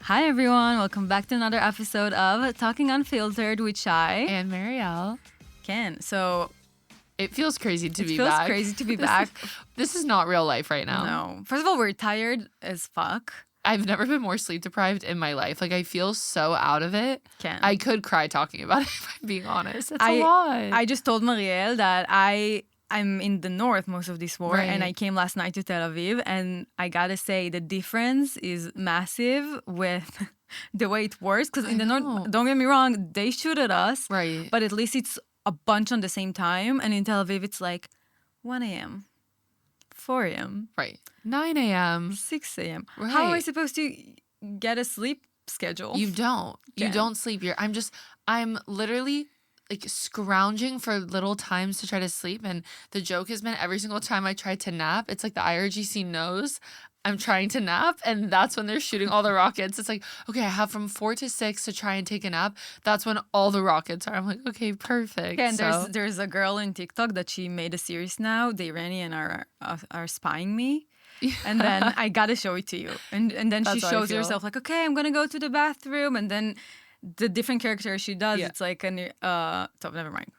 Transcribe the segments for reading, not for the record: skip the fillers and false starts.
Hi everyone, welcome back to another episode of Talking Unfiltered with Shay and Marielle. Ken. So it feels crazy to be back. It back. feels crazy to be back. This is not real life right now. No. First of all, we're tired as fuck. I've never been more sleep deprived in my life. Like, I feel so out of it. Ken. I could cry talking about it, if I'm being honest. It's a lot. I just told Marielle that I'm in the north most of this war, and I came last night to Tel Aviv, and I gotta say the difference is massive with the way it works. Because in the north, don't get me wrong, they shoot at us, right? But at least it's a bunch on the same time, and in Tel Aviv it's like 1 a.m., 4 a.m., right, 9 a.m., 6 a.m. Right. How am I supposed to get a sleep schedule? You don't. You don't sleep. I'm literally like scrounging for little times to try to sleep. And the joke has been every single time I try to nap, it's like the IRGC knows I'm trying to nap, and that's when they're shooting all the rockets. It's like, okay, I have from 4 to 6 to try and take a nap. That's when all the rockets are. I'm like, okay, perfect. Okay, and there's a girl in TikTok that she made a series now. The Iranian are spying me. And then I gotta show it to you. And then she shows herself like, okay, I'm gonna go to the bathroom, and then the different characters she does, it's like so never mind.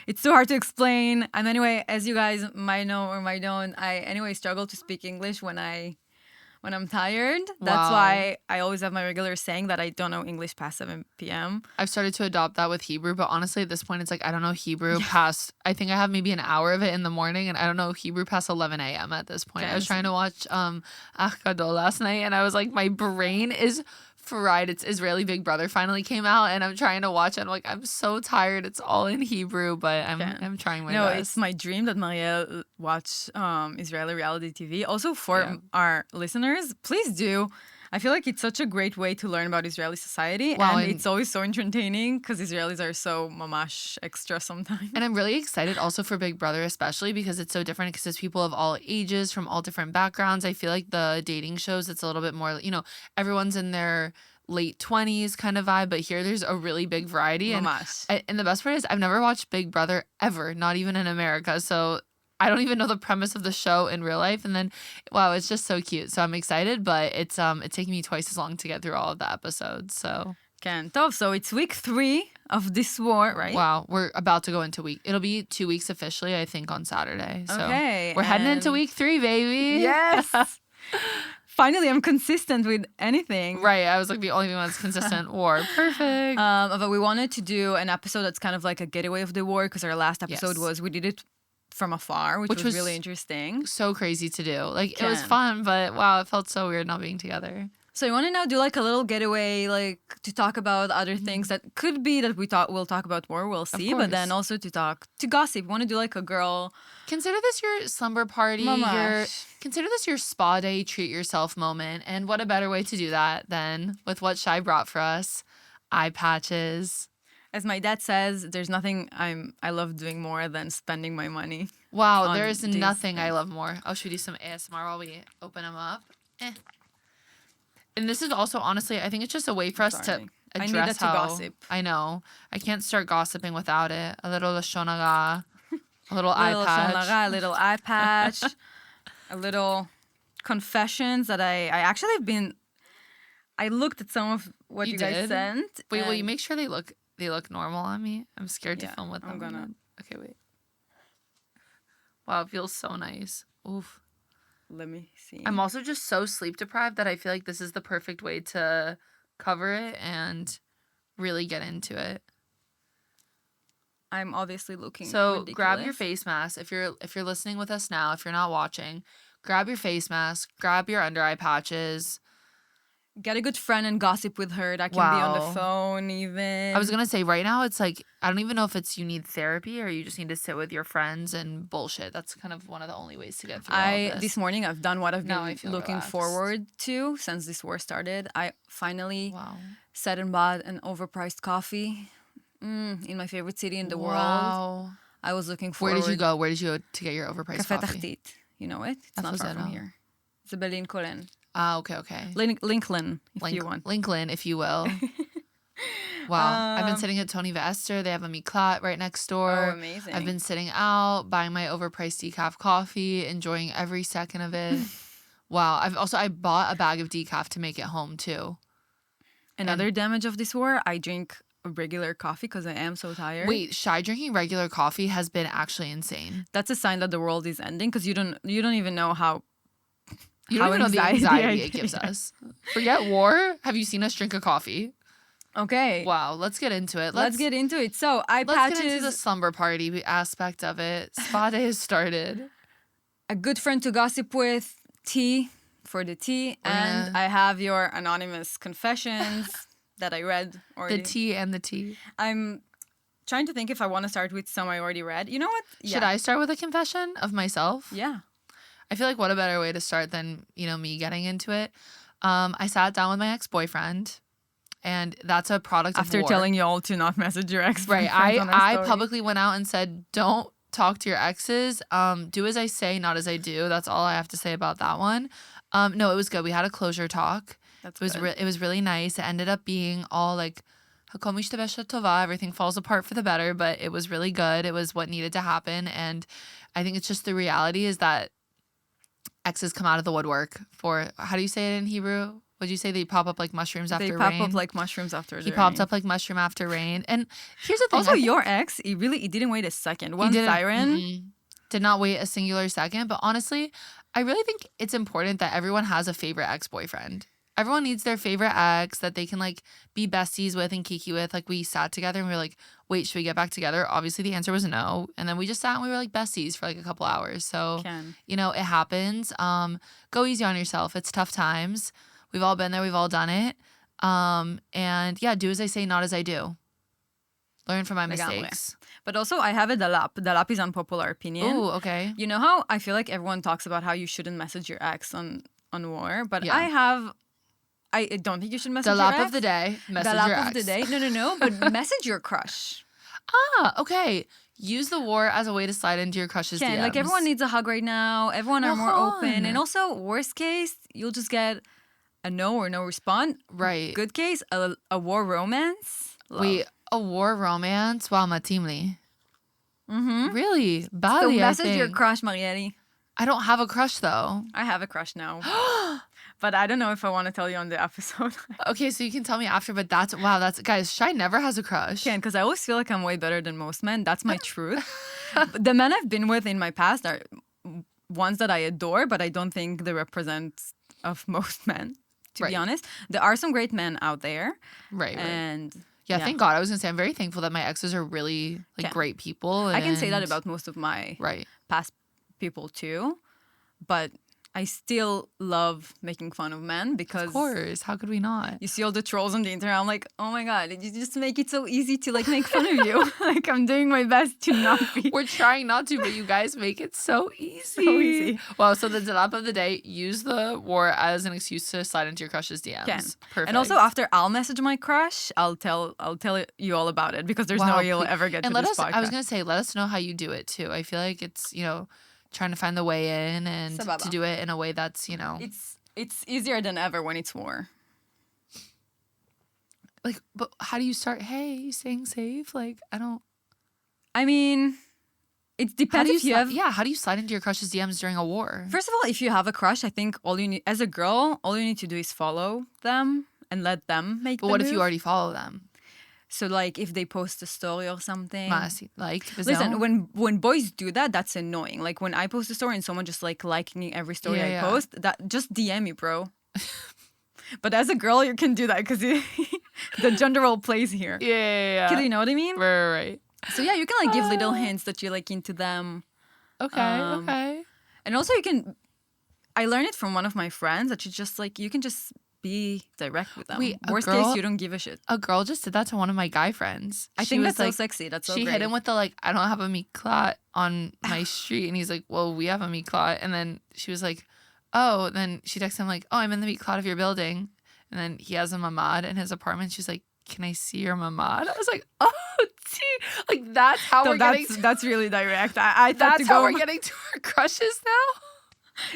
It's too hard to explain. And anyway, as you guys might know or might don't, I anyway struggle to speak English when I'm tired. That's why I always have my regular saying that I don't know English past 7 p.m. I've started to adopt that with Hebrew, but honestly at this point it's like I don't know Hebrew past, I think I have maybe an hour of it in the morning, and I don't know Hebrew past 11 a.m. at this point. I was trying to watch Ach Gadol last night, and I was like, my brain is fried. It's Israeli Big Brother finally came out, and I'm trying to watch it. I'm like, I'm so tired. It's all in Hebrew, but I'm trying my best. It's my dream that Marielle watch Israeli reality TV. Also for our listeners, please do. I feel like it's such a great way to learn about Israeli society, and it's always so entertaining because Israelis are so mamash extra sometimes. And I'm really excited also for Big Brother, especially because it's so different, because it's people of all ages from all different backgrounds. I feel like the dating shows, it's a little bit more, everyone's in their late 20s kind of vibe, but here there's a really big variety. And the best part is I've never watched Big Brother ever, not even in America. So I don't even know the premise of the show in real life. And then, wow, it's just so cute. So I'm excited, but it's taking me twice as long to get through all of the episodes. So so it's week 3 of this war, right? Wow, we're about to go into it'll be 2 weeks officially, I think, on Saturday. So we're heading into week 3, baby. Yes. Finally, I'm consistent with anything. Right, I was like the only one that's consistent. War, perfect. But we wanted to do an episode that's kind of like a getaway of the war, because our last episode we did it from afar, which was really interesting. So crazy to do. Like, it was fun, but wow, it felt so weird not being together. So you want to now do like a little getaway, like to talk about other things that could be that we'll talk about war, we'll see, but then also to gossip. You want to do like a girl. Consider this your slumber party. Consider this your spa day, treat yourself moment. And what a better way to do that than with what Shai brought for us, eye patches. As my dad says, there's nothing I love doing more than spending my money. Wow, there is nothing I love more. Should we do some ASMR while we open them up? And this is also, honestly, I think it's just a way for us to address to gossip. I know. I can't start gossiping without it. A little Lashon hara, a little eye patch. A little eye patch, a little confessions that I actually have been. I looked at some of what you guys sent. Wait, will you make sure they look normal on me? I'm scared to film with them. I'm gonna. Okay, wait. Wow, it feels so nice. Oof. Let me see. I'm also just so sleep deprived that I feel like this is the perfect way to cover it and really get into it. I'm obviously looking ridiculous. Grab your face mask. If you're listening with us now, if you're not watching, grab your face mask, grab your under eye patches. Get a good friend and gossip with her. That can be on the phone even. I was going to say, right now, it's like, I don't even know if it's you need therapy or you just need to sit with your friends and bullshit. That's kind of one of the only ways to get through all of this. This morning, I've done what I've been looking forward to since this war started. I finally sat and bought an overpriced coffee in my favorite city in the world. I was looking forward. Where did you go? Where did you go to get your overpriced Café coffee? Tachtit. You know it? It's not far from here. It's a Berlin Kolen. Okay. Lincoln, if you want. Lincoln, if you will. Wow. I've been sitting at Tony Vester. They have a miklat right next door. Oh, amazing. I've been sitting out, buying my overpriced decaf coffee, enjoying every second of it. Wow. I bought a bag of decaf to make it home, too. Another damage of this war, I drink regular coffee because I am so tired. Wait, Shy drinking regular coffee has been actually insane. That's a sign that the world is ending because you don't even know how You don't even know the anxiety it gives us. Forget war. Have you seen us drink a coffee? Okay. Wow, let's get into it. Let's get into it. So let's get into the slumber party aspect of it. Spa day has started. A good friend to gossip with, tea for the tea, and I have your anonymous confessions that I read already. The tea and the tea. I'm trying to think if I want to start with some I already read. You know what? Should I start with a confession of myself? Yeah. I feel like what a better way to start than, me getting into it. I sat down with my ex-boyfriend, and that's a product after of war. telling you all to not message your ex. Right. I publicly went out and said, don't talk to your exes. Do as I say, not as I do. That's all I have to say about that one. No, it was good. We had a closure talk. It was really nice. It ended up being all like, everything falls apart for the better, but it was really good. It was what needed to happen. And I think it's just the reality is that exes come out of the woodwork for, how do you say it in Hebrew? Would you say they pop up like mushrooms after rain? They pop up like mushrooms after rain. He popped up like mushroom after rain. And here's the thing. Also, your ex, he didn't wait a second. One siren. Did not wait a singular second. But honestly, I really think it's important that everyone has a favorite ex-boyfriend. Everyone needs their favorite ex that they can like be besties with and kiki with. Like we sat together and we were like, wait, should we get back together? Obviously the answer was no. And then we just sat and we were like besties for like a couple hours. So, it happens. Go easy on yourself. It's tough times. We've all been there. We've all done it. And yeah, do as I say, not as I do. Learn from my mistakes. But also I have a dalap. Dalap is unpopular opinion. Oh, okay. You know how I feel like everyone talks about how you shouldn't message your ex on war, but I don't think you should message your ex. Dalap of the day. Message your ex. Dalap of the day. No. But message your crush. Okay. Use the war as a way to slide into your crush's DMs. Like everyone needs a hug right now. Everyone are more open. And also, worst case, you'll just get a no or no response. Right. Good case, a war romance. Wait, a war romance? Wow, matimli. Mm-hmm. Really? Bali, so message your crush, Marielle. I don't have a crush, though. I have a crush now. But I don't know if I want to tell you on the episode. Okay, so you can tell me after, but that's guys, Shay never has a crush. Because I always feel like I'm way better than most men. That's my truth. The men I've been with in my past are ones that I adore, but I don't think they represent of most men, to be honest. There are some great men out there. Right. And yeah, thank God. I was going to say, I'm very thankful that my exes are really great people. I can say that about most of my past people too. But I still love making fun of men because... Of course. How could we not? You see all the trolls on the internet. I'm like, oh my God, you just make it so easy to like make fun of you. Like I'm doing my best to not be. We're trying not to, but you guys make it so easy. So easy. Well, so the dalap of the day, use the war as an excuse to slide into your crush's DMs. Perfect. And also after I'll message my crush, I'll tell you all about it because there's no way you'll ever get to this podcast. I was going to say, let us know how you do it too. I feel like it's, trying to find the way in and to do it in a way that's, It's easier than ever when it's war. Like, but how do you start? Hey, staying safe? Like, I mean, it depends if you have... Yeah, how do you slide into your crush's DMs during a war? First of all, if you have a crush, I think as a girl, all you need to do is follow them and let them make the move. But what if you already follow them? So, like, if they post a story or something. Listen, when boys do that, that's annoying. Like, when I post a story and someone just, like, liking every story I post, that just DM me, bro. But as a girl, you can do that because the gender role plays here. Yeah. You know what I mean? Right. So, yeah, you can, like, give little hints that you're, like, into them. Okay. And also, I learned it from one of my friends that you can just be direct with them. Worst case, you don't give a shit. A girl just did that to one of my guy friends. I think that's so sexy. That's so great. She hit him with the I don't have a miklat on my street. And he's like, well, we have a miklat. And then she was like, oh. Then she texted him like, oh, I'm in the miklat of your building. And then he has a mamad in his apartment. She's like, can I see your mamad? I was like, oh, gee. Like, that's how we're getting that's really direct. I that's how we're getting to our crushes now?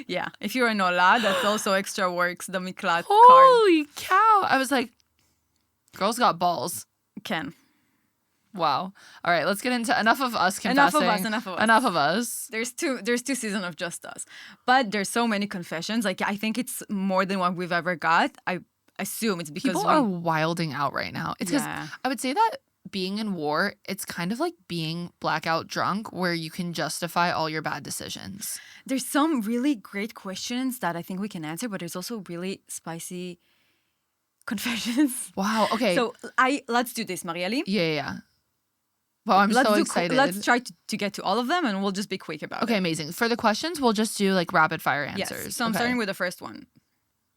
Yeah, if you're an Ola, that's also extra works, the miklat Holy cow. I was like, girls got balls. Wow. All right, let's get into enough of us confessing. Enough of us. There's two seasons of just us. But there's so many confessions. Like, I think it's more than what we've ever got. assume it's because people are wilding out right now. It's because I would say that being in war, it's kind of like being blackout drunk where you can justify all your bad decisions. There's some really great questions that I think we can answer, but there's also really spicy confessions. Wow. Okay. So let's do this, Marielle. Yeah. Well, I'm so excited. Let's try to get to all of them, and we'll just be quick about it. Okay, amazing. For the questions, we'll just do like rapid fire answers. Yes. So I'm starting with the first one.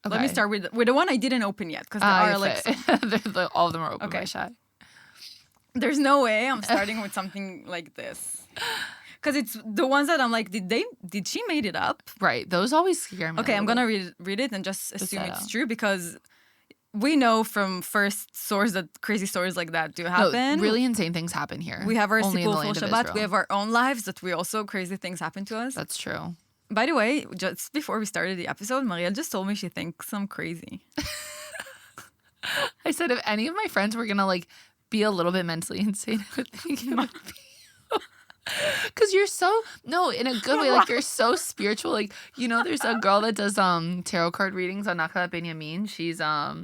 Okay. Let me start with the one I didn't open yet because there are like all of them are open by Shay. There's no way I'm starting with something like this. Because it's the ones that I'm like, did she made it up? Right. Those always scare me. Okay, I'm going to read it and just assume it's true because we know from first source that crazy stories like that do happen. No, really insane things happen here. We have our Sipul Full Shabbat. We have our own lives that we also crazy things happen to us. That's true. By the way, just before we started the episode, Marielle just told me she thinks I'm crazy. I said if any of my friends were going to like be a little bit mentally insane, I would think it would be. Because you're so, no, in a good way, like you're so spiritual. Like, you know, there's a girl that does tarot card readings on Nakalat Benyamin. She's a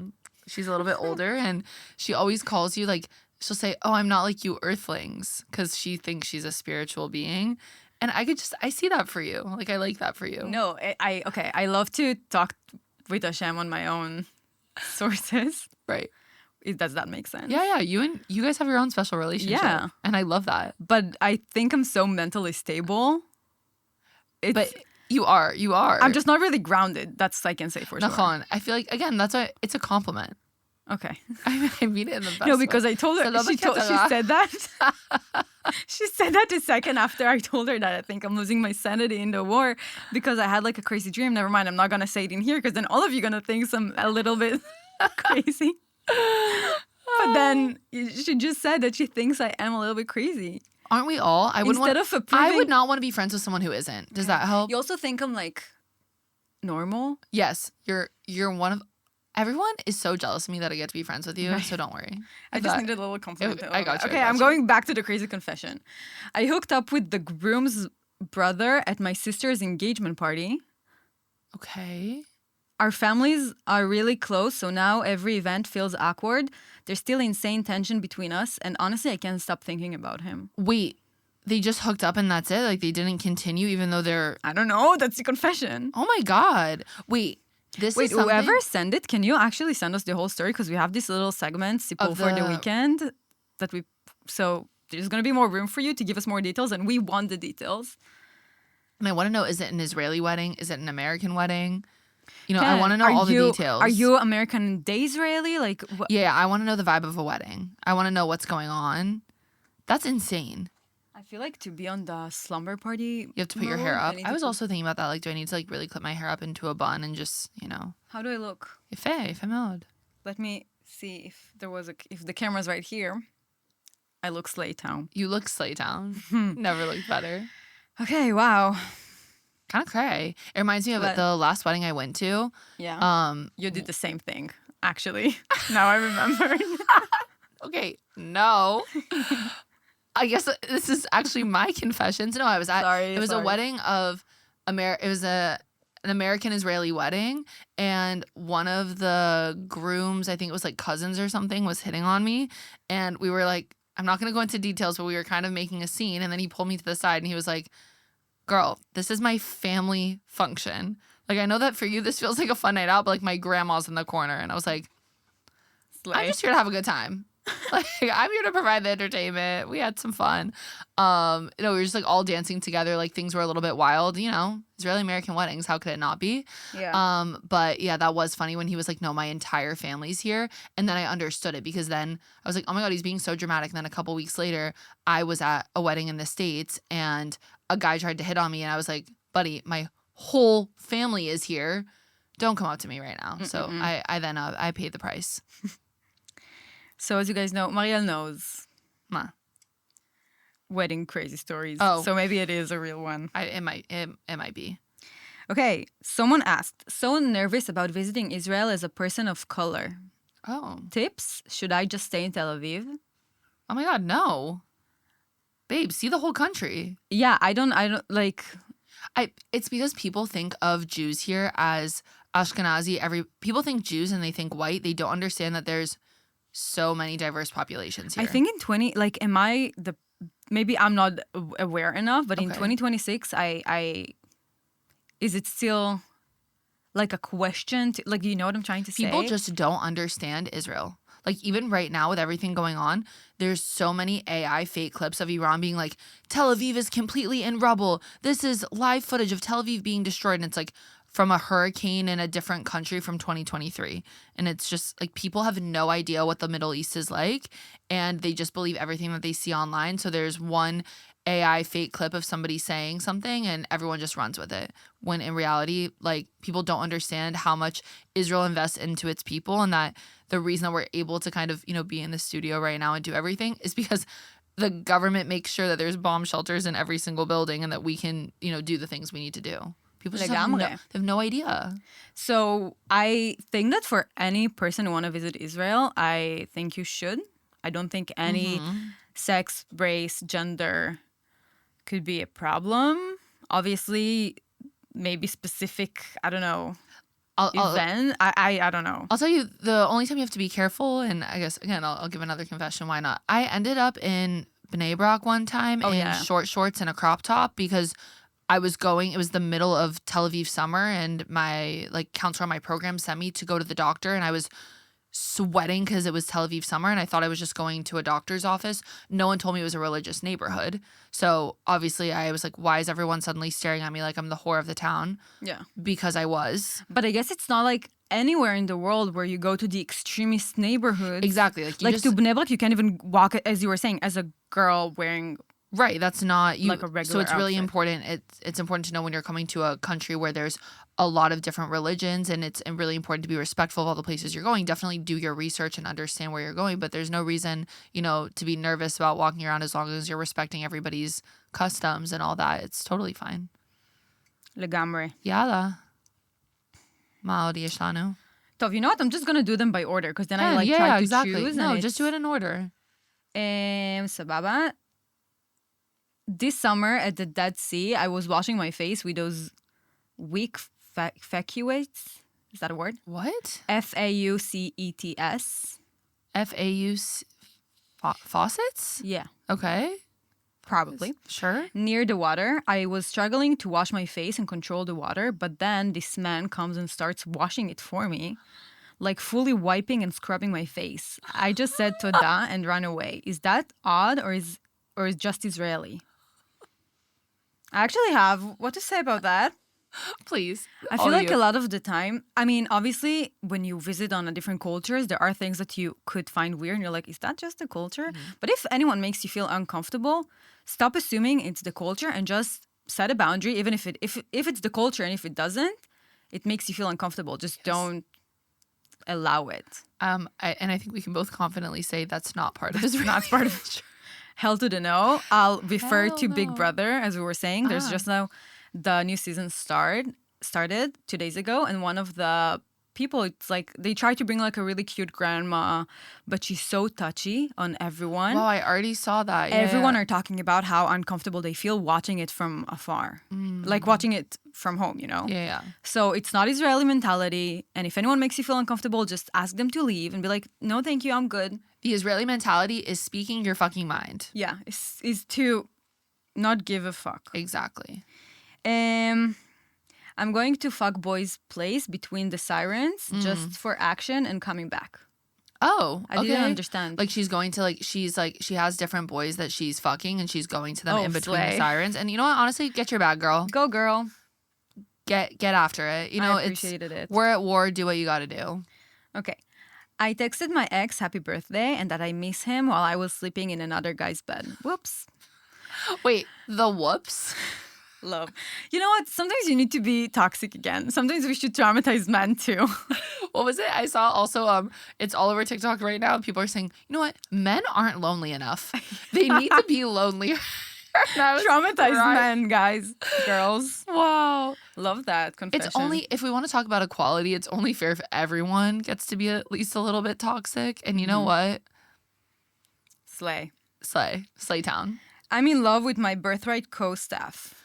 little bit older and she always calls you like, she'll say, oh, I'm not like you earthlings, because she thinks she's a spiritual being. And I see that for you. Like, I like that for you. No, I love to talk with Hashem on my own sources. Right. Does that make sense? Yeah. You guys have your own special relationship. Yeah. And I love that. But I think I'm so mentally stable. But you are. I'm just not really grounded. That's I can say for sure. Lashon, I feel like, again, it's a compliment. Okay. I mean it in the best No, because I told her, she said that. She said that the second after I told her that I think I'm losing my sanity in the war because I had like a crazy dream. Never mind, I'm not going to say it in here because then all of you are going to think I'm a little bit crazy. But then she just said that she thinks I am a little bit crazy. Aren't we all? I would not want to be friends with someone who isn't. Does that help? You also think I'm like normal? Yes. You're one of... Everyone is so jealous of me that I get to be friends with you, so don't worry. I just needed a little compliment. I got you. Okay, I'm going back to the crazy confession. I hooked up with the groom's brother at my sister's engagement party. Okay. Our families are really close, so now every event feels awkward. There's still insane tension between us, and honestly, I can't stop thinking about him. Wait, they just hooked up and that's it? Like, they didn't continue even though they're... I don't know. That's the confession. Oh my God. Wait, whoever send it, can you actually send us the whole story? Because we have these little segments for the weekend that we... So there's going to be more room for you to give us more details, and we want the details. And I want to know, is it an Israeli wedding? Is it an American wedding? You know, I want to know all the details. Are you American Day Israeli? Like, yeah, I want to know the vibe of a wedding. I want to know what's going on. That's insane. I feel like to be on the slumber party, you have to put your hair up. I was also thinking about that. Like, do I need to like really clip my hair up into a bun and just, you know? How do I look? Yפה מאוד. Let me see if the camera's right here. I look Slaytown. You look Slaytown. Never looked better. Okay, wow. Kind of cray. It reminds me of the last wedding I went to. Yeah. You did the same thing, actually. Now I remember. Okay, no. I guess this is actually my confessions. No, I was at. It was a wedding of It was an American Israeli wedding, and one of the grooms, I think it was like cousins or something, was hitting on me, and we were like, I'm not gonna go into details, but we were kind of making a scene, and then he pulled me to the side and he was like, girl, this is my family function. Like, I know that for you this feels like a fun night out, but like my grandma's in the corner. And I was like, I'm just here to have a good time. Like, I'm here to provide the entertainment. We had some fun. We were just like all dancing together. Like, things were a little bit wild, you know, Israeli American weddings. How could it not be? Yeah. But yeah, that was funny when he was like, no, my entire family's here. And then I understood it because then I was like, oh my God, he's being so dramatic. And then a couple weeks later, I was at a wedding in the States and a guy tried to hit on me. And I was like, buddy, my whole family is here. Don't come up to me right now. So I paid the price. So as you guys know, Marielle knows wedding crazy stories. Oh. So maybe it is a real one. It might be. Okay. Someone asked, so nervous about visiting Israel as a person of color. Oh. Tips? Should I just stay in Tel Aviv? Oh my God, no. Babe, see the whole country. Yeah, I don't like... It's because people think of Jews here as Ashkenazi, people think Jews and they think white. They don't understand that there's so many diverse populations here. I think in maybe I'm not aware enough, but in 2026, is it still like a question? Like, do you know what I'm trying to say? People just don't understand Israel. Like, even right now with everything going on, there's so many AI fake clips of Iran being like, Tel Aviv is completely in rubble. This is live footage of Tel Aviv being destroyed. And it's like from a hurricane in a different country from 2023. And it's just like people have no idea what the Middle East is like. And they just believe everything that they see online. So there's one AI fake clip of somebody saying something and everyone just runs with it. When in reality, like, people don't understand how much Israel invests into its people, and that the reason that we're able to kind of, be in the studio right now and do everything is because the government makes sure that there's bomb shelters in every single building and that we can, do the things we need to do. People just have no idea. So I think that for any person who want to visit Israel, I think you should. I don't think any sex, race, gender could be a problem. Obviously, maybe specific, I don't know, event. I don't know. I'll tell you, the only time you have to be careful, and I guess, again, I'll give another confession, why not? I ended up in Bnei Brak one time in short shorts and a crop top because it was the middle of Tel Aviv summer, and my counselor on my program sent me to go to the doctor, and I was sweating because it was Tel Aviv summer and I thought I was just going to a doctor's office. No one told me it was a religious neighborhood. So obviously I was like, why is everyone suddenly staring at me like I'm the whore of the town? Yeah. Because I was. But I guess it's not like anywhere in the world where you go to the extremist neighborhoods. Exactly. To Bnei Brak, you can't even walk, as you were saying, as a girl wearing... Right, that's not you. Like a regular so it's really outfit. important. It's important to know when you're coming to a country where there's a lot of different religions, and it's really important to be respectful of all the places you're going. Definitely do your research and understand where you're going, but there's no reason, to be nervous about walking around as long as you're respecting everybody's customs and all that. It's totally fine. לגמרי. יאללה. מה עוד יש לנו? טוב, you know what? I'm just gonna do them by order, because then I try to choose. No, just do it in order. סבבה. This summer at the Dead Sea, I was washing my face with those weak faculates. Is that a word? What? Faucets. Faucets? Yeah. Okay. Probably. Sure. Near the water. I was struggling to wash my face and control the water, but then this man comes and starts washing it for me, like fully wiping and scrubbing my face. I just said toda and ran away. Is that odd or is just Israeli? I actually have what to say about that. Please. I feel like a lot of the time, I mean, obviously, when you visit on a different cultures, there are things that you could find weird. And you're like, is that just the culture? Mm-hmm. But if anyone makes you feel uncomfortable, stop assuming it's the culture and just set a boundary. Even if it's the culture, and if it doesn't, it makes you feel uncomfortable. Just don't allow it. And I think we can both confidently say that's not part of Israel. Not part of it. Hell to the no. I'll refer to Big Brother, as we were saying. There's just now the new season started 2 days ago, and one of the people, it's like they try to bring like a really cute grandma, but she's so touchy on everyone. Wow, I already saw that. Everyone are talking about how uncomfortable they feel watching it from afar, like watching it from home, Yeah. So it's not Israeli mentality, and if anyone makes you feel uncomfortable, just ask them to leave and be like, no, thank you, I'm good. The Israeli mentality is speaking your fucking mind. Yeah, is to not give a fuck. Exactly. I'm going to fuck boy's place between the sirens just for action and coming back. Oh, I didn't understand. Like she has different boys that she's fucking and she's going to them in between the sirens. And you know what? Honestly, get your bag, girl. Go, girl. Get after it. I appreciated it. We're at war. Do what you got to do. Okay. I texted my ex happy birthday and that I miss him while I was sleeping in another guy's bed. Whoops. Wait, the whoops? Love. You know what? Sometimes you need to be toxic again. Sometimes we should traumatize men too. What was it? I saw also, it's all over TikTok right now. People are saying, you know what? Men aren't lonely enough. They need to be lonelier. Traumatized men, guys, girls. Wow. Love that confession. It's only, if we want to talk about equality, it's only fair if everyone gets to be at least a little bit toxic. And you know what? Slay town. I'm in love with my birthright co-staff.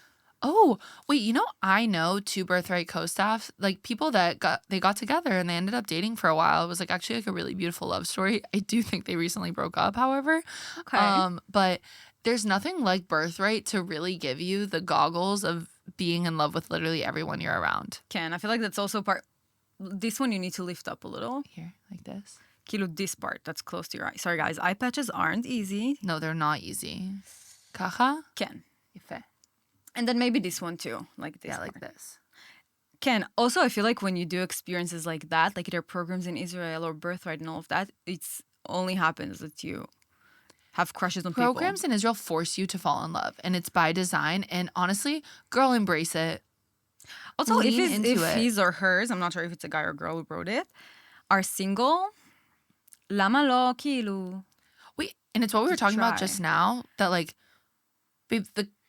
Oh, wait, I know two Birthright co-staff, like people that got together and they ended up dating for a while. It was like actually like a really beautiful love story. I do think they recently broke up, however. Okay. But there's nothing like Birthright to really give you the goggles of being in love with literally everyone you're around. I feel like that's also part. This one you need to lift up a little. Here, like this. Kilo, this part that's close to your eye. Sorry, guys. Eye patches aren't easy. No, they're not easy. Kacha? Ken. Ife. And then maybe this one too, like this. Yeah, part. like this. Ken, also I feel like when you do experiences like that, like either programs in Israel or Birthright and all of that, it's only happens that you have crushes on people. Programs in Israel force you to fall in love, and it's by design. And honestly, girl, embrace it. Also, if his or hers, I'm not sure if it's a guy or a girl who wrote it, are single, lama lo, kilu. Wait, and it's what we were talking about just now, that like, babe,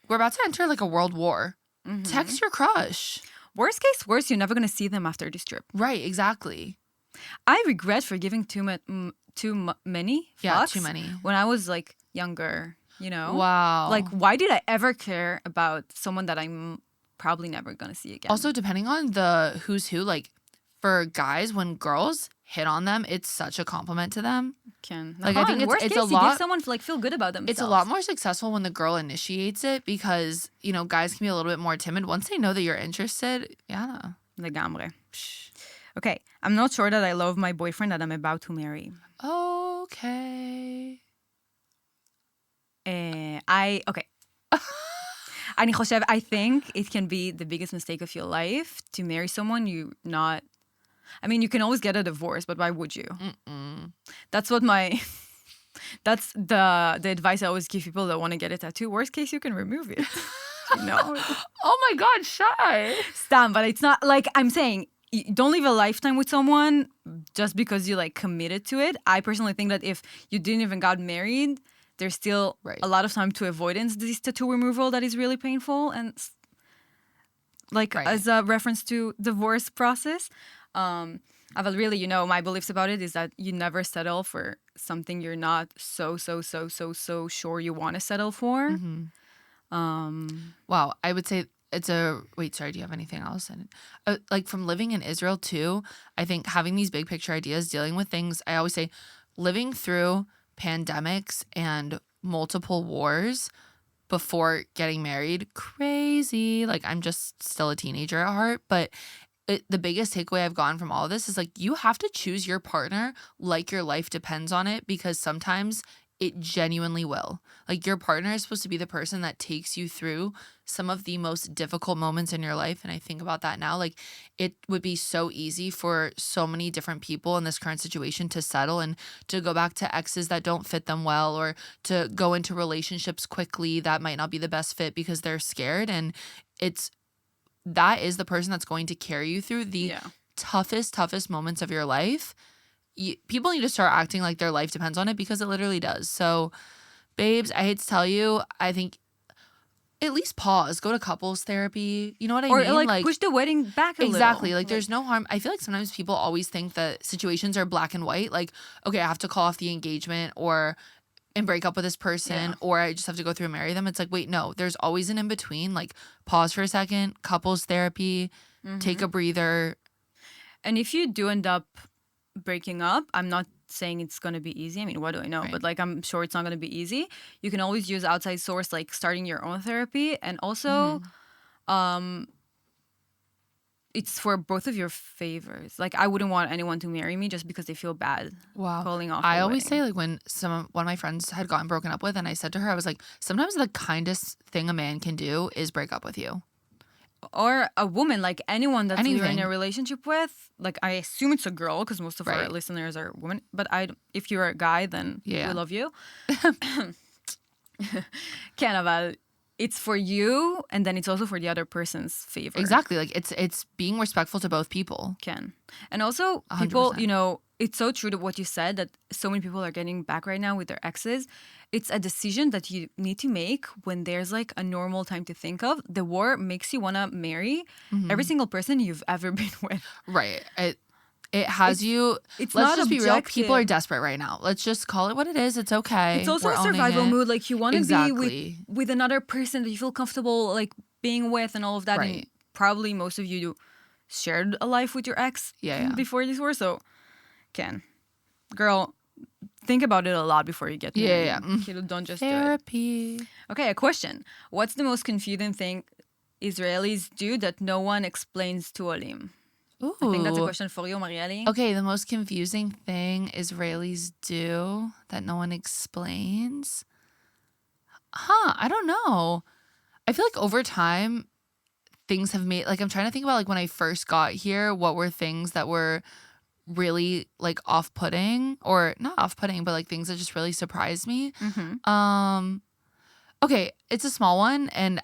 we're about to enter like a world war. Mm-hmm. Text your crush. Worst case worst, you're never going to see them after this trip. Right, exactly. I regret for giving too many fucks. Yeah, too many. When I was like younger, Wow. Like, why did I ever care about someone that I'm probably never going to see again? Also, depending on the who's who, like for guys, when girls hit on them, it's such a compliment to them. Like, I think it's a lot. You give someone to like feel good about themselves. It's a lot more successful when the girl initiates it because guys can be a little bit more timid once they know that you're interested. Yeah, legambre. Okay, I'm not sure that I love my boyfriend that I'm about to marry. Okay. Okay. I think it can be the biggest mistake of your life to marry someone you can always get a divorce, but why would you? Mm-mm. That's what that's the advice I always give people that want to get a tattoo. Worst case, you can remove it. Oh my God, shy. Stam, but it's not like I'm saying, don't live a lifetime with someone just because you like committed to it. I personally think that if you didn't even got married, there's still a lot of time to avoidance this tattoo removal that is really painful and as a reference to divorce process. But really, my beliefs about it is that you never settle for something you're not so sure you want to settle for. Mm-hmm. Wow, I would say wait, sorry, do you have anything else? Like from living in Israel too, I think having these big picture ideas, dealing with things, I always say living through pandemics and multiple wars before getting married, crazy. Like I'm just still a teenager at heart, but the biggest takeaway I've gotten from all of this is like you have to choose your partner like your life depends on it, because sometimes it genuinely will. Like your partner is supposed to be the person that takes you through some of the most difficult moments in your life. And I think about that now, like it would be so easy for so many different people in this current situation to settle and to go back to exes that don't fit them well, or to go into relationships quickly that might not be the best fit because they're scared. And that is the person that's going to carry you through the toughest moments of your life. People need to start acting like their life depends on it, because it literally does. So, babes, I hate to tell you, I think at least pause. Go to couples therapy. You know what I mean? Or like push the wedding back a little. Exactly. Like there's no harm. I feel like sometimes people always think that situations are black and white. Like, okay, I have to call off the engagement and break up with this person, or I just have to go through and marry them. It's like, wait, no, there's always an in-between. Like pause for a second, couples therapy, take a breather. And if you do end up breaking up, I'm not saying it's going to be easy. I mean, what do I know? Right. But like, I'm sure it's not going to be easy. You can always use outside source, like starting your own therapy. And also, it's for both of your favors. Like, I wouldn't want anyone to marry me just because they feel bad calling off. I always say, like, when one of my friends had gotten broken up with, and I said to her, I was like, sometimes the kindest thing a man can do is break up with you. Or a woman, like anyone that you're in a relationship with. Like, I assume it's a girl because most of our listeners are women. But if you're a guy, then we love you. Carnaval. It's for you, and then it's also for the other person's favor. Exactly. Like, it's being respectful to both people. And also, 100%. People, it's so true to what you said, that so many people are getting back right now with their exes. It's a decision that you need to make when there's like a normal time to think of. The war makes you want to marry every single person you've ever been with. Right. It has you. It's let's not just objective. Be real. People are desperate right now. Let's just call it what it is. It's okay. It's also a survival mood. Like, you want to be with another person that you feel comfortable like being with and all of that. Right. And probably most of you shared a life with your ex before this war. So, girl, think about it a lot before you get married. Yeah. Don't just Therapy. do it. Okay, a question. What's the most confusing thing Israelis do that no one explains to Olim? Ooh. I think that's a question for you, Marielle. Okay, the most confusing thing Israelis do that no one explains? I don't know. I feel like over time, things have made, like, I'm trying to think about, like, when I first got here, what were things that were really, like, off-putting, or not off-putting, but, like, things that just really surprised me. Okay, it's a small one, and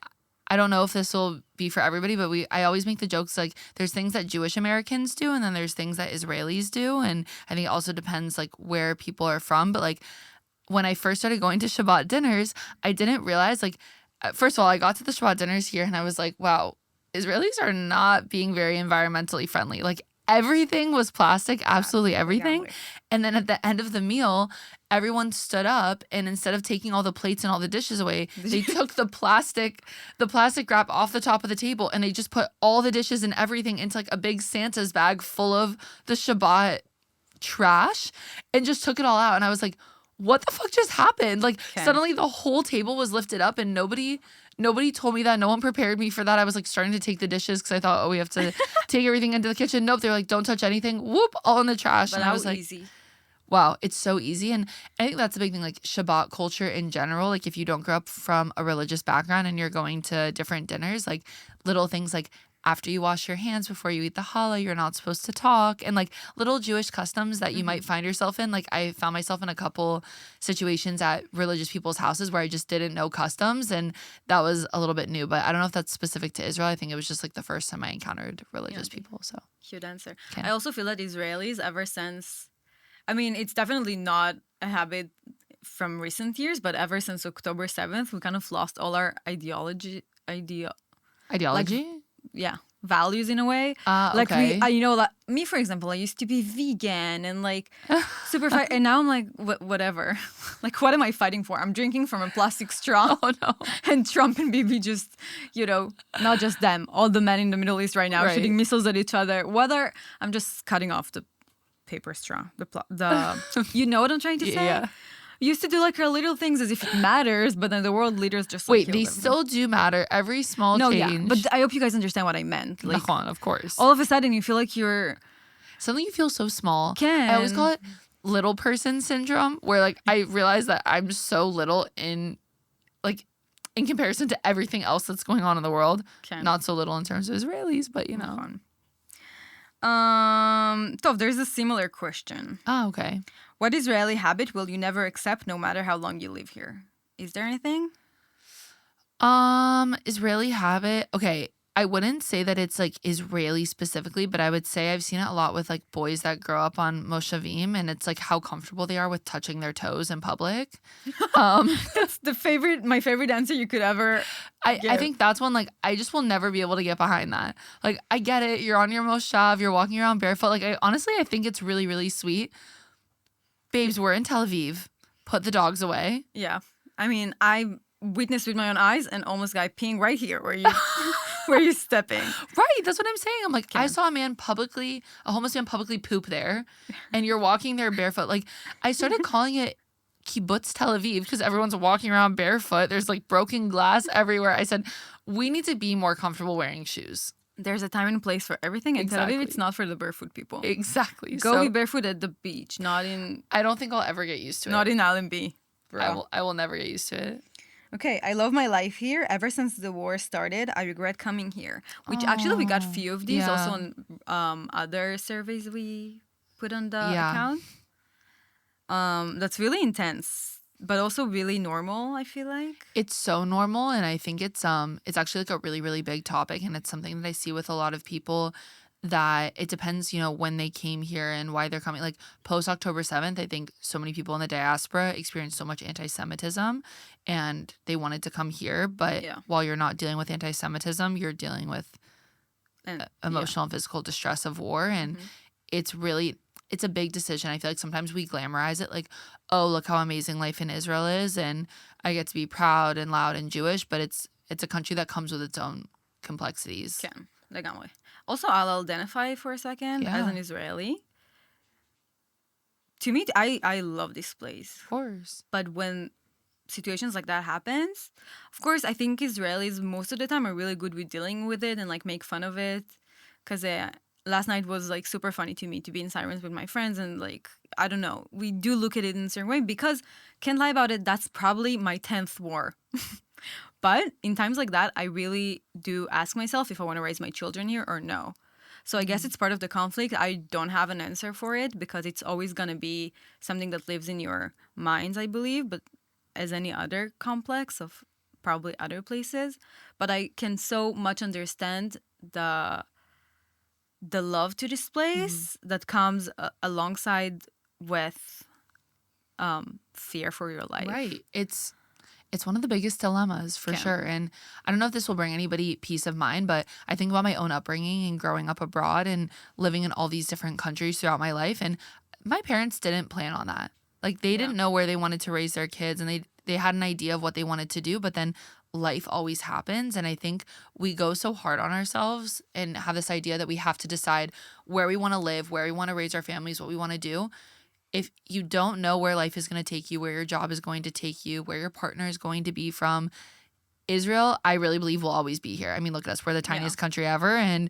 I don't know if this will be for everybody, but I always make the jokes, like, there's things that Jewish Americans do, and then there's things that Israelis do, and I think it also depends, like, where people are from. But, like, when I first started going to Shabbat dinners, I didn't realize, like, first of all, I got to the Shabbat dinners here, and I was like, wow, Israelis are not being very environmentally friendly. Like, everything was plastic, absolutely everything. And then at the end of the meal, everyone stood up, and instead of taking all the plates and all the dishes away, they took the plastic wrap off the top of the table, and they just put all the dishes and everything into, like, a big Santa's bag full of the Shabbat trash, and just took it all out. And I was like, what the fuck just happened? Like, suddenly the whole table was lifted up, and nobody told me that. No one prepared me for that. I was, like, starting to take the dishes because I thought, we have to take everything into the kitchen. Nope. They're like, don't touch anything. Whoop, all in the trash. But and I was like, easy. Wow, it's so easy. And I think that's a big thing, like, Shabbat culture in general. Like, if you don't grow up from a religious background and you're going to different dinners, like, little things like, after you wash your hands before you eat the challah, you're not supposed to talk, and, like, little Jewish customs that you might find yourself in. Like, I found myself in a couple situations at religious people's houses where I just didn't know customs, and that was a little bit new. But I don't know if that's specific to Israel. I think it was just, like, the first time I encountered religious people. So cute answer. I also feel that Israelis, ever since, I mean, it's definitely not a habit from recent years, but ever since October 7th, we kind of lost all our ideology? Values in a way. Like, me, for example, I used to be vegan and, like, super fight, and now I'm like, whatever. Like, what am I fighting for? I'm drinking from a plastic straw. Oh no. And Trump and Bibi just, not just them, all the men in the Middle East right now shooting missiles at each other. Whether I'm just cutting off the paper straw, you know what I'm trying to say? Yeah. Used to do, like, our little things as if it matters, but then the world leaders just, like, wait, they still do matter. Every small change. Yeah, but I hope you guys understand what I meant. Like, Lashon, of course. All of a sudden, you feel like suddenly you feel so small. I always call it little person syndrome, where, like, I realize that I'm so little in comparison to everything else that's going on in the world. Not so little in terms of Israelis, but there's a similar question. Oh, okay. What Israeli habit will you never accept no matter how long you live here? Is there anything? Israeli habit. Okay, I wouldn't say that it's, like, Israeli specifically, but I would say I've seen it a lot with, like, boys that grow up on moshavim, and it's, like, how comfortable they are with touching their toes in public. That's my favorite answer you could ever give. I think that's one, like, I just will never be able to get behind that. Like, I get it. You're on your moshav. You're walking around barefoot. Like, I think it's really, really sweet. Babes, we're in Tel Aviv. Put the dogs away. Yeah. I mean, I witnessed with my own eyes and almost got peeing right here where you're stepping. Right. That's what I'm saying. I'm like, I saw a homeless man publicly poop there, and you're walking there barefoot. Like, I started calling it Kibbutz Tel Aviv because everyone's walking around barefoot. There's, like, broken glass everywhere. I said, we need to be more comfortable wearing shoes. There's a time and place for everything. In Tel Aviv, it's not for the barefoot people. Exactly. Go be barefoot at the beach, not in... I don't think I'll ever get used to it. Not in Allenby. I will never get used to it. Okay, I love my life here. Ever since the war started, I regret coming here. Which actually we got few of these also on other surveys we put on the account. That's really intense. But also really normal, I feel like. It's so normal, and I think it's actually, like, a really, really big topic, and it's something that I see with a lot of people, that it depends, when they came here and why they're coming. Like, post October 7th, I think so many people in the diaspora experienced so much anti-Semitism, and they wanted to come here. But while you're not dealing with anti-Semitism, you're dealing with emotional and physical distress of war, and it's a big decision. I feel like sometimes we glamorize it, like, oh, look how amazing life in Israel is, and I get to be proud and loud and Jewish, but it's it's a country that comes with its own complexities. כן, לגמרי. Also, I'll identify for a second as an Israeli. To me, I love this place. Of course. But when situations like that happens, of course, I think Israelis most of the time are really good with dealing with it and like make fun of it. Because last night was like super funny to me to be in Sirens with my friends, and like, I don't know, we do look at it in a certain way because, can't lie about it, that's probably my 10th war. But in times like that, I really do ask myself if I want to raise my children here or no. So I guess it's part of the conflict. I don't have an answer for it because it's always going to be something that lives in your minds, I believe, but as any other complex of probably other places. But I can so much understand the love to this place that comes alongside with fear for your life. Right. It's one of the biggest dilemmas for sure. And I don't know if this will bring anybody peace of mind, but I think about my own upbringing and growing up abroad and living in all these different countries throughout my life. And my parents didn't plan on that. Like they didn't know where they wanted to raise their kids, and they had an idea of what they wanted to do, but then life always happens. And I think we go so hard on ourselves and have this idea that we have to decide where we want to live, where we want to raise our families, what we want to do. If you don't know where life is going to take you, where your job is going to take you, where your partner is going to be from, Israel, I really believe will always be here. I mean, look at us. We're the tiniest country ever, and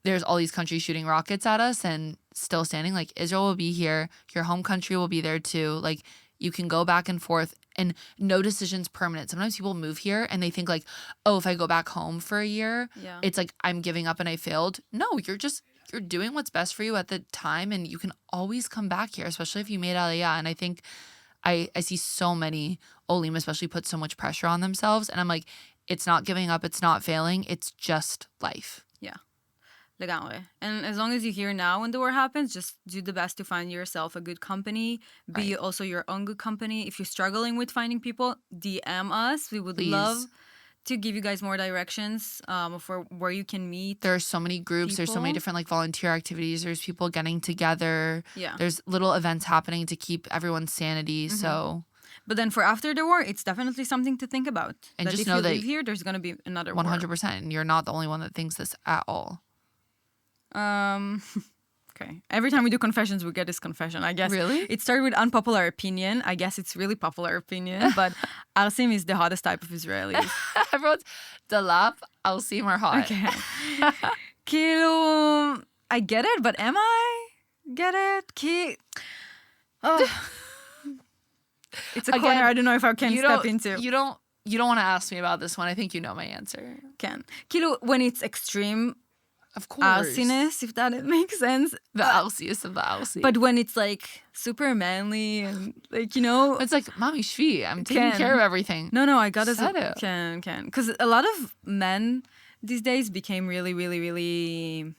there's all these countries shooting rockets at us and still standing. Like, Israel will be here. Your home country will be there too. Like, you can go back and forth, and no decision's permanent. Sometimes people move here and they think like, oh, if I go back home for a year, it's like I'm giving up and I failed. No, you're doing what's best for you at the time, and you can always come back here, especially if you made Aliyah. And I think I see so many Olim especially put so much pressure on themselves, and I'm like, it's not giving up, it's not failing, it's just life. Yeah, legally. And as long as you're here now when the war happens, just do the best to find yourself a good company. Be also your own good company. If you're struggling with finding people, DM us. We would love to give you guys more directions for where you can meet. There are so many groups. There's so many different like volunteer activities. There's people getting together. Yeah. There's little events happening to keep everyone's sanity. So. But then for after the war, it's definitely something to think about. And that just if know you that live here, there's going to be another 100%. And you're not the only one that thinks this at all. Okay. Every time we do confessions, we get this confession. I guess really? It started with unpopular opinion. I guess it's really popular opinion, but Arsim is the hottest type of Israelis. Everyone's Dalap, Arsim are hot. Okay. כאילו, I get it, but am I? Get it? It's a corner I don't know if I can step into. You don't want to ask me about this one. I think you know my answer. Can. כאילו, when it's extreme, of course, arsiness, if that makes sense. The arsiest of the arsi. But when it's like super manly and like, you know, it's like, mommy, shvi, I'm taking care of everything. No, I got it. Can. Because a lot of men these days became really, really, really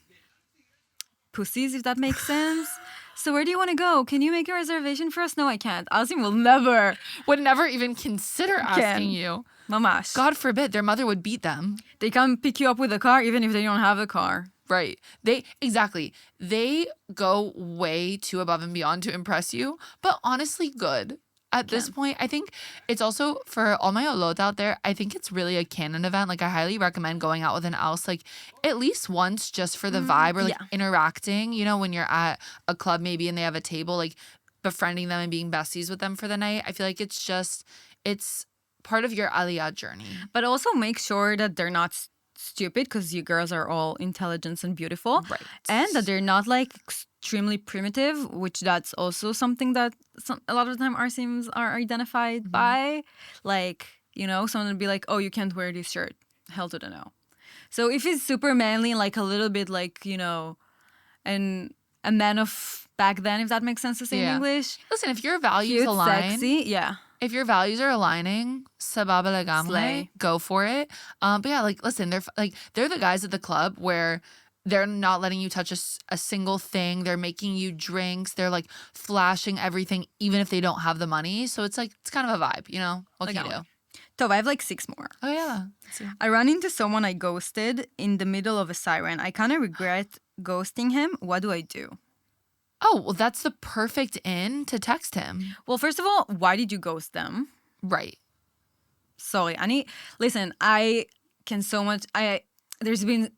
pussies, if that makes sense. So where do you want to go? Can you make a reservation for us? No, I can't. Arsim would never even consider asking you. Mamash. God forbid, their mother would beat them. They come pick you up with a car even if they don't have a car. Right. They go way too above and beyond to impress you, but honestly good. At this point, I think it's also, for all my olot out there, I think it's really a canon event. Like, I highly recommend going out with an else, like, at least once just for the vibe, or like interacting, you know, when you're at a club maybe and they have a table, like befriending them and being besties with them for the night. I feel like it's part of your Aliyah journey. But also make sure that they're not stupid, because you girls are all intelligent and beautiful. Right. And that they're not like extremely primitive, which that's also something that a lot of the time Arsims are identified by. Like, you know, someone would be like, oh, you can't wear this shirt. Hell to the no. So if it's super manly, like a little bit like, you know, and a man of back then, if that makes sense to say in English. Listen, if your values align. Sexy, if your values are aligning, sababa legamle, go for it. But yeah, like, listen, they're the guys at the club where they're not letting you touch a single thing. They're making you drinks. They're like flashing everything, even if they don't have the money. So it's like, it's kind of a vibe, you know? What can you do? So I have like 6 more. Oh, yeah. I ran into someone I ghosted in the middle of a siren. I kind of regret ghosting him. What do I do? Oh, well, that's the perfect in to text him. Well, first of all, why did you ghost them? Right. Sorry, Annie. Listen, I can so much. There's been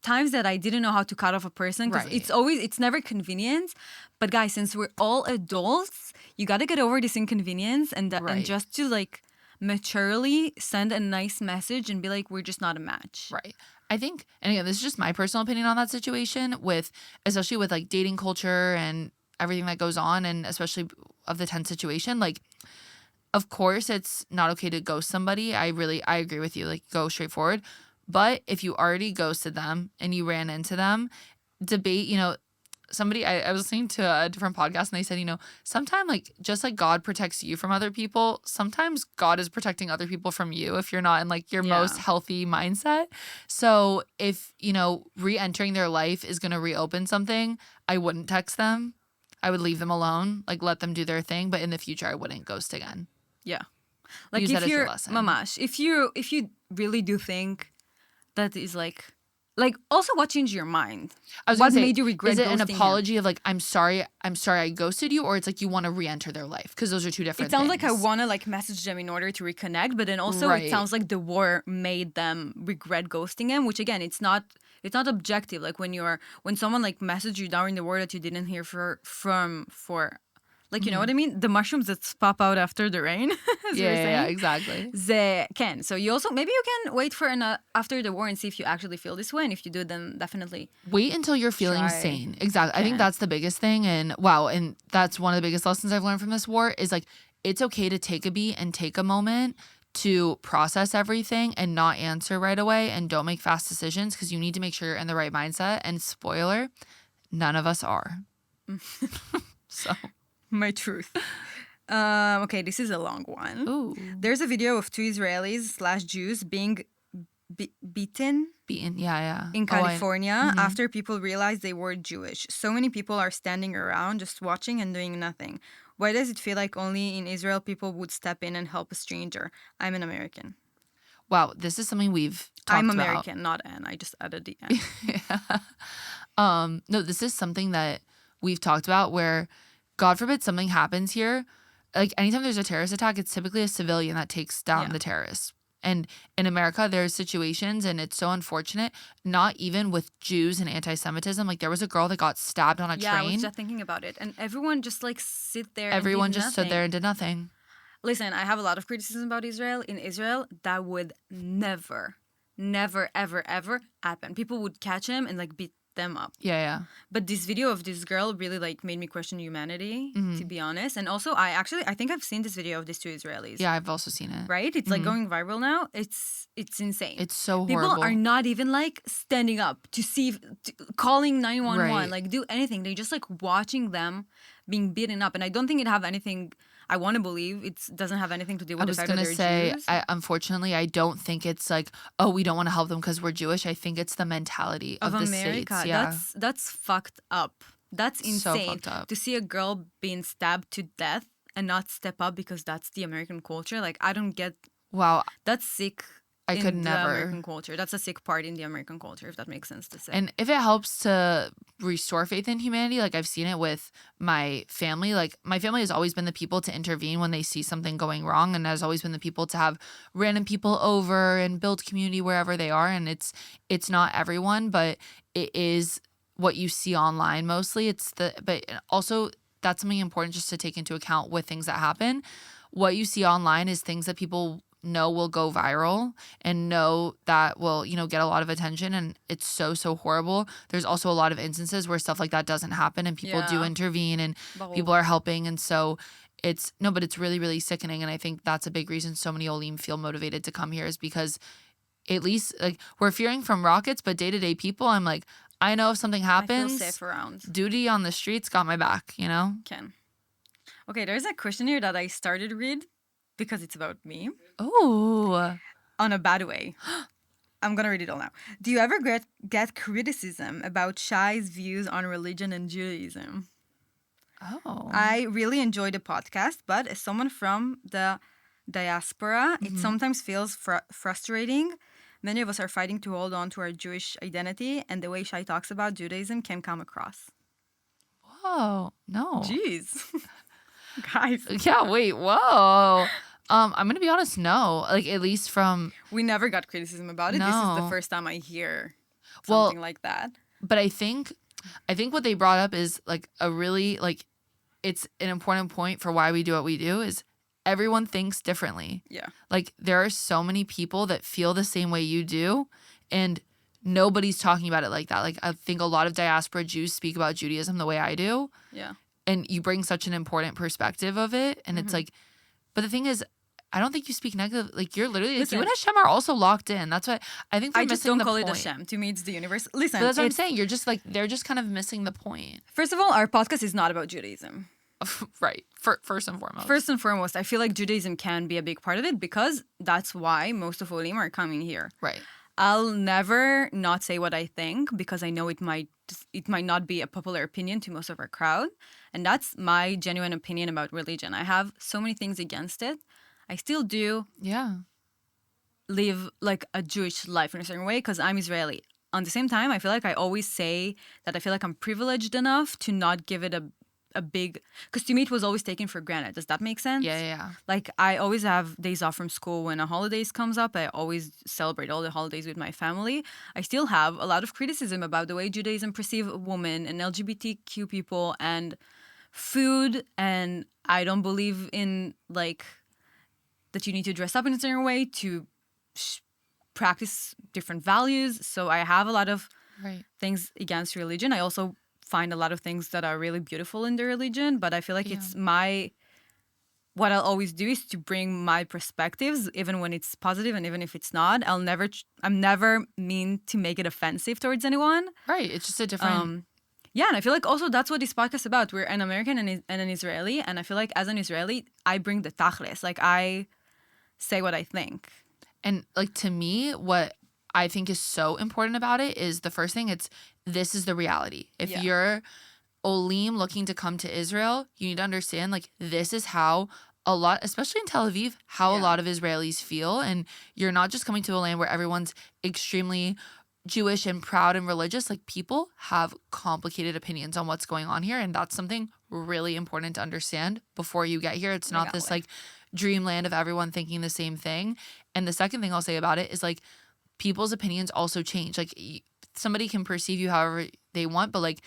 times that I didn't know how to cut off a person because it's never convenient. But guys, since we're all adults, you got to get over this inconvenience and just to like maturely send a nice message and be like, we're just not a match. Right. I think, and again, this is just my personal opinion on that situation especially with like dating culture and everything that goes on, and especially of the tense situation. Like, of course, it's not okay to ghost somebody. I agree with you. Like, go straight forward. But if you already ghosted them and you ran into them, debate, somebody, I was listening to a different podcast and they said, sometimes like just like God protects you from other people, sometimes God is protecting other people from you if you're not in like your most healthy mindset. So if, re-entering their life is going to reopen something, I wouldn't text them. I would leave them alone, like let them do their thing. But in the future, I wouldn't ghost again. Yeah. Like use if that as you're, your lesson. Mamash, if you really do think that is like also what changed your mind? What made you regret ghosting? Is it an apology of like, I'm sorry I ghosted you, or it's like you want to re-enter their life? Because those are two different things. It sounds like I want to like message them in order to reconnect, but then also it sounds like the war made them regret ghosting him, which again, it's not objective. Like when someone like messaged you during the war that you didn't hear from like, you know what I mean? The mushrooms that pop out after the rain. Yeah, exactly. So you also, maybe you can wait for after the war and see if you actually feel this way. And if you do, then definitely wait until you're feeling sane. Exactly. I think that's the biggest thing. And and that's one of the biggest lessons I've learned from this war is like, it's okay to take a beat and take a moment to process everything and not answer right away, and don't make fast decisions because you need to make sure you're in the right mindset. And spoiler, none of us are. So... My truth. Okay, this is a long one. Ooh. There's a video of two Israelis/Jews being beaten. Yeah. In California after people realized they were Jewish. So many people are standing around just watching and doing nothing. Why does it feel like only in Israel people would step in and help a stranger? I'm an American. Wow, this is something we've talked I'm about. American, not N. I just added the N. Yeah. No, this is something that we've talked about where, God forbid something happens here, like anytime there's a terrorist attack, it's typically a civilian that takes down the terrorists. And in America, there's situations, and it's so unfortunate, not even with Jews and anti-Semitism. Like there was a girl that got stabbed on a train. Yeah, I was just thinking about it. And everyone just like sit there Everyone and just stood there and did nothing. Listen, I have a lot of criticism about Israel. In Israel, that would never, ever, ever happen. People would catch him and like beat them up. Yeah. But this video of this girl really like made me question humanity, to be honest. And also, I think I've seen this video of these two Israelis. Yeah, I've also seen it. Right? It's like going viral now. It's insane. It's so horrible. People are not even like standing up to see, calling 911, right. like do anything. They just like watching them being beaten up. And I don't think it have anything. I want to believe it doesn't have anything to do with the fact that they're Jews. I was going to say, unfortunately, I don't think it's like, oh, we don't want to help them because we're Jewish. I think it's the mentality of the America. States. Yeah. That's fucked up. That's insane. So fucked up. To see a girl being stabbed to death and not step up because that's the American culture. Like, I don't get... Wow. That's sick. I could never. American culture. That's a sick part in the American culture, if that makes sense to say. And if it helps to restore faith in humanity, like I've seen it with my family. Like my family has always been the people to intervene when they see something going wrong, and has always been the people to have random people over and build community wherever they are. And it's not everyone, but it is what you see online mostly. But also that's something important just to take into account with things that happen. What you see online is things that people know will go viral and know that will, get a lot of attention, and it's so horrible. There's also a lot of instances where stuff like that doesn't happen and people do intervene and people are helping, and so it's really, really sickening. And I think that's a big reason so many Olim feel motivated to come here, is because at least like we're fearing from rockets, but day-to-day people, I'm like, I know if something happens, I feel safe around. Duty on the streets got my back, Okay, there's a question here that I started to read because it's about me. Oh. On a bad way. I'm going to read it all now. Do you ever get criticism about Shai's views on religion and Judaism? Oh. I really enjoy the podcast, but as someone from the diaspora, it sometimes feels frustrating. Many of us are fighting to hold on to our Jewish identity, and the way Shai talks about Judaism can come across. Whoa. No. Jeez. Guys. Yeah, wait, whoa. I'm gonna be honest, no. Like, at least from We never got criticism about it. This is the first time I hear something like that. But I think what they brought up is like a really like it's an important point for why we do what we do is everyone thinks differently. Yeah. Like there are so many people that feel the same way you do and nobody's talking about it like that. Like I think a lot of diaspora Jews speak about Judaism the way I do. Yeah. And you bring such an important perspective of it. And it's like, but the thing is, I don't think you speak negative. Like you're literally, like, you and Hashem are also locked in. That's why I think we're I just missing don't the call point. it Hashem. To me, it's the universe. Listen, But that's what I'm saying. You're just like, they're just kind of missing the point. First of all, our podcast is not about Judaism. Right. First and foremost. First and foremost, I feel like Judaism can be a big part of it because that's why most of Olim are coming here. Right. I'll never not say what I think because I know it might not be a popular opinion to most of our crowd. And that's my genuine opinion about religion. I have so many things against it. I still do live like a Jewish life in a certain way because I'm Israeli. On the same time, I feel like I always say that I feel like I'm privileged enough to not give it a big, because to me it was always taken for granted. Does that make sense? Yeah. Like I always have days off from school when a holidays comes up. I always celebrate all the holidays with my family. I still have a lot of criticism about the way Judaism perceive women and LGBTQ people and food, and I don't believe in like that you need to dress up in a certain way to practice different values. So I have a lot of things against religion. I also find a lot of things that are really beautiful in the religion, but I feel like it's what I'll always do is to bring my perspectives, even when it's positive and even if it's not. I'm never mean to make it offensive towards anyone. Right. It's just a different. And I feel like also that's what this podcast is about. We're an American and an Israeli, and I feel like as an Israeli, I bring the tachlis. Like I say what I think. And like to me, what I think is so important about it is the first thing, this is the reality. If you're Olim looking to come to Israel, you need to understand like this is how a lot, especially in Tel Aviv, how a lot of Israelis feel. And you're not just coming to a land where everyone's extremely Jewish and proud and religious. Like people have complicated opinions on what's going on here. And that's something really important to understand before you get here. It's not this like dreamland of everyone thinking the same thing. And the second thing I'll say about it is like people's opinions also change. Like somebody can perceive you however they want, but like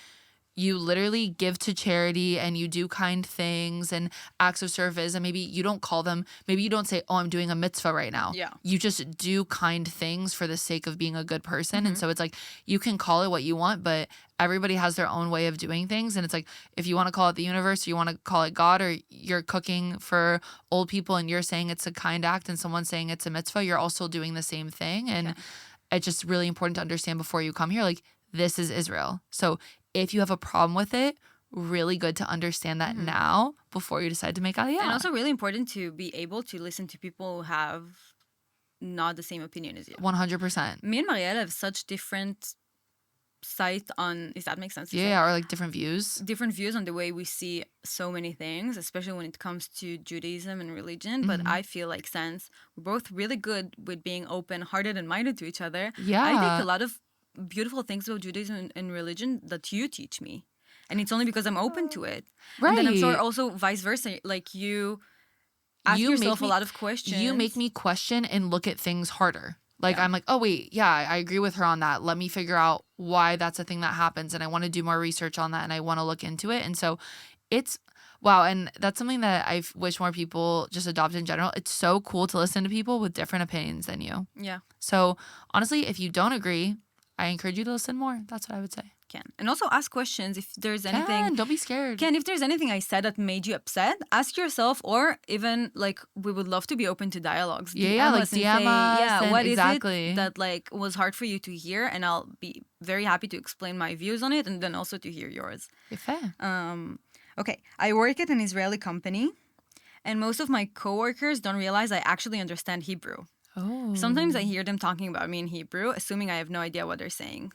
you literally give to charity and you do kind things and acts of service, and maybe you don't call them, maybe you don't say, oh, I'm doing a mitzvah right now. Yeah. You just do kind things for the sake of being a good person. And so it's like you can call it what you want, but everybody has their own way of doing things. And it's like if you want to call it the universe, or you want to call it God, or you're cooking for old people and you're saying it's a kind act and someone's saying it's a mitzvah, you're also doing the same thing. And it's just really important to understand before you come here, like this is Israel. So if you have a problem with it, really good to understand that now before you decide to make Aliyah. And also really important to be able to listen to people who have not the same opinion as you. 100%. Me and Marielle have such different sight on, does that make sense? Yeah, or like different views. Different views on the way we see so many things, especially when it comes to Judaism and religion. But I feel like since we're both really good with being open-hearted and minded to each other, I take a lot of beautiful things about Judaism and religion that you teach me. And it's only because I'm open to it. Right. And then I'm sure also vice versa. Like you ask yourself a lot of questions. You make me question and look at things harder. Like I'm like, oh wait, yeah, I agree with her on that. Let me figure out why that's a thing that happens. And I want to do more research on that and I want to look into it. And so it's, wow. And that's something that I wish more people just adopt in general. It's so cool to listen to people with different opinions than you. Yeah. So honestly, if you don't agree, I encourage you to listen more. That's what I would say. And also ask questions if there's anything. Don't be scared. If there's anything I said that made you upset, ask yourself, or even like we would love to be open to dialogues. Yeah, like DM us. Yeah, what exactly. is it that like was hard for you to hear, and I'll be very happy to explain my views on it, and then also to hear yours. Fair. Okay, I work at an Israeli company, and most of my coworkers don't realize I actually understand Hebrew. Oh. Sometimes I hear them talking about me in Hebrew, assuming I have no idea what they're saying.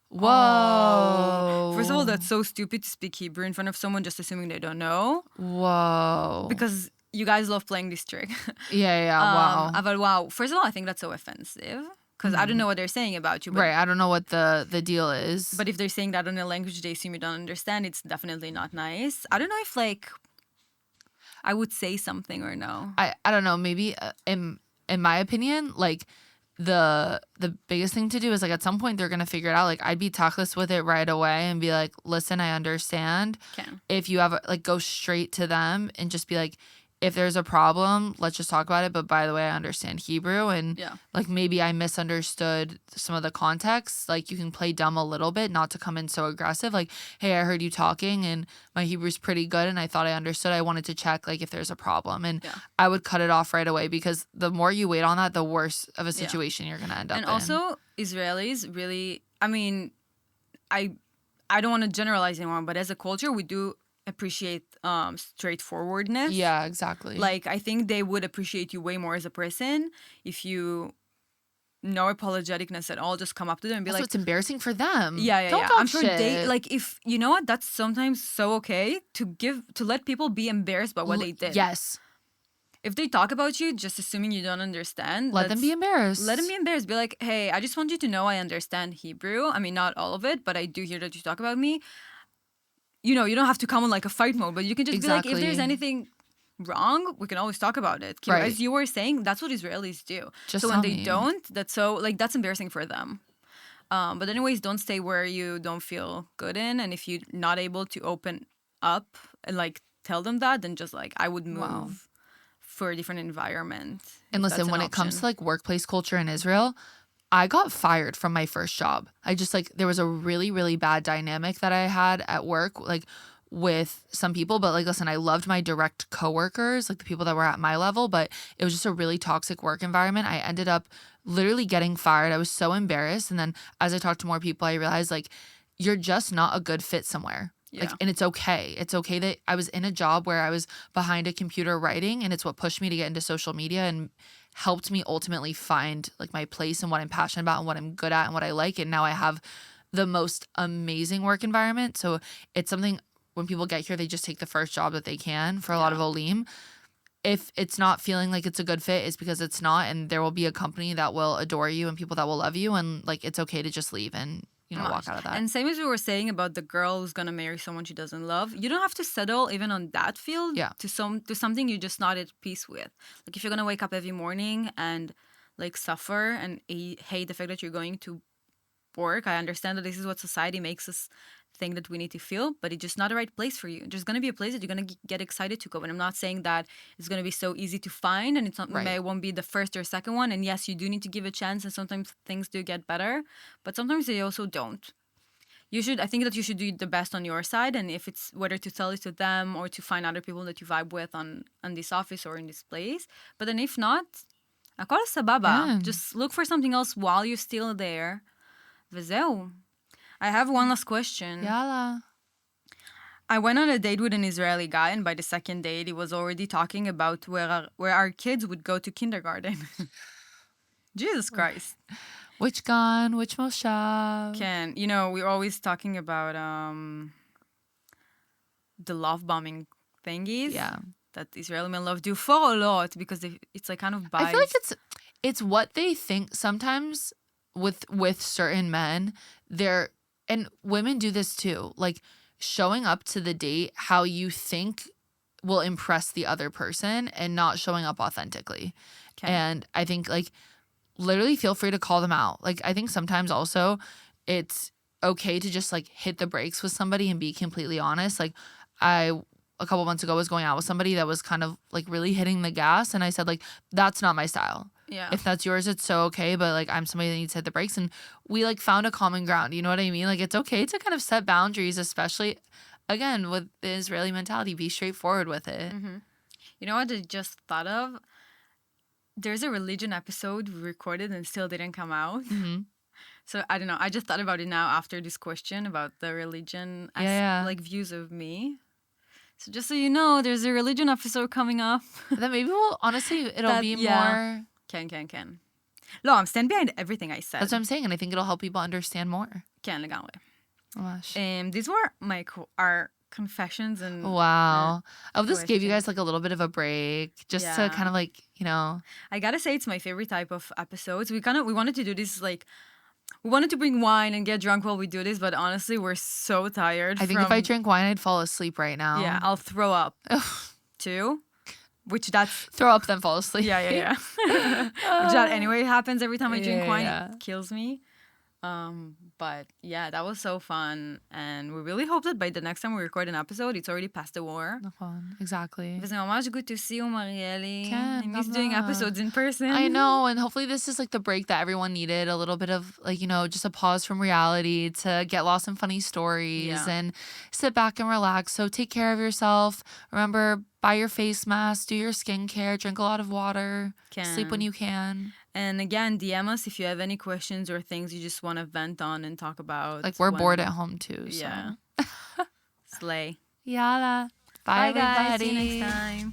Whoa. Oh. First of all, that's so stupid to speak Hebrew in front of someone just assuming they don't know. Whoa. Because you guys love playing this trick. Yeah, wow. But wow. First of all, I think that's so offensive. Because I don't know what they're saying about you. But, right, I don't know what the deal is. But if they're saying that in a language they assume you don't understand, it's definitely not nice. I don't know if I would say something or no. I don't know. Maybe in my opinion, like the biggest thing to do is like at some point they're gonna figure it out. Like I'd be tactless with it right away and be like, listen, I understand. If you have like go straight to them and just be like, if there's a problem, let's just talk about it. But by the way, I understand Hebrew and like maybe I misunderstood some of the context. Like you can play dumb a little bit, not to come in so aggressive. Like, hey, I heard you talking and my Hebrew's pretty good and I thought I understood. I wanted to check like if there's a problem. And I would cut it off right away because the more you wait on that, the worse of a situation you're going to end up in. And also Israelis really, I mean, I don't want to generalize anyone, but as a culture, we do appreciate straightforwardness. Yeah, exactly. Like I think they would appreciate you way more as a person if you no apologeticness at all, just come up to them and be also, like, it's embarrassing for them. Yeah. Don't I'm sure they like if you know what, that's sometimes so okay to let people be embarrassed by what they did. Yes. If they talk about you, just assuming you don't understand, let them be embarrassed. Let them be embarrassed. Be like, hey, I just want you to know I understand Hebrew. I mean, not all of it, but I do hear that you talk about me. You know, you don't have to come on like a fight mode, but you can just be like, if there's anything wrong, we can always talk about it. Right. As you were saying, that's what Israelis do. Just so when they don't, that's embarrassing for them. But anyways, don't stay where you don't feel good in. And if you're not able to open up and like tell them that, then just like I would move for a different environment. And listen, when it comes to like workplace culture in Israel, I got fired from my first job. I just like, there was a really, really bad dynamic that I had at work, like with some people. But like, listen, I loved my direct coworkers, like the people that were at my level, but it was just a really toxic work environment. I ended up literally getting fired. I was so embarrassed. And then as I talked to more people, I realized like, you're just not a good fit somewhere. Like, and it's okay. It's okay that I was in a job where I was behind a computer writing, and it's what pushed me to get into social media and helped me ultimately find like my place and what I'm passionate about and what I'm good at and what I like. And now I have the most amazing work environment. So it's something when people get here, they just take the first job that they can for a lot of Olim. If it's not feeling like it's a good fit, it's because it's not. And there will be a company that will adore you and people that will love you. And like, it's okay to just leave and walk out of that. And same as we were saying about the girl who's gonna marry someone she doesn't love, you don't have to settle even on that field to something you're just not at peace with. Like if you're gonna wake up every morning and like suffer and hate the fact that you're going to work, I understand that this is what society makes us think that we need to feel, but it's just not the right place for you. There's going to be a place that you're going to get excited to go. And I'm not saying that it's going to be so easy to find and it's not, it won't be the first or second one. And yes, you do need to give a chance and sometimes things do get better, but sometimes they also don't. I think that you should do the best on your side. And if it's whether to tell it to them or to find other people that you vibe with on this office or in this place. But then if not, akol sababa. Just look for something else while you're still there. Vezeu. I have one last question. Yalla. I went on a date with an Israeli guy, and by the second date, he was already talking about where our kids would go to kindergarten. Jesus Christ. Which gan? Which moshav? We're always talking about the love bombing thingies. Yeah. That Israeli men love do for a lot because it's like kind of biased. I feel like it's what they think sometimes with certain men. And women do this too, like showing up to the date how you think will impress the other person and not showing up authentically. Okay. And I think like literally feel free to call them out. Like I think sometimes also it's okay to just like hit the brakes with somebody and be completely honest. Like a couple months ago was going out with somebody that was kind of like really hitting the gas, and I said like, that's not my style. Yeah. If that's yours, it's so okay. But like, I'm somebody that needs to hit the brakes, and we like found a common ground. You know what I mean? Like, it's okay to kind of set boundaries, especially again with the Israeli mentality. Be straightforward with it. Mm-hmm. You know what I just thought of? There's a religion episode we recorded and still didn't come out. Mm-hmm. So I don't know. I just thought about it now after this question about the religion, like views of me. So just so you know, there's a religion episode coming up. Then maybe it'll be more. Can. No, I'm standing behind everything I said. That's what I'm saying, and I think it'll help people understand more. Can לגמרי. These were our confessions and. Wow. I hope this gave you guys like a little bit of a break, just to kind of like, I gotta say it's my favorite type of episodes. We wanted to do this like. We wanted to bring wine and get drunk while we do this, but honestly, we're so tired. I think if I drink wine, I'd fall asleep right now. Yeah, I'll throw up. Too. which that's throw up then fall asleep. Yeah. Which that anyway happens every time I drink wine. It kills me. But yeah, that was so fun, and we really hope that by the next time we record an episode, it's already past the war. Exactly. וזה ממש good to see you, Marielle. I miss doing episodes in person. I know, and hopefully this is like the break that everyone needed, a little bit of like, you know, just a pause from reality to get lost in funny stories and sit back and relax. So take care of yourself. Remember, buy your face mask, do your skincare, drink a lot of water, sleep when you can. And again, DM us if you have any questions or things you just want to vent on and talk about. Like, we're bored at home too. So. Yeah. Slay. Yalla. Bye, everybody. Guys. See you next time.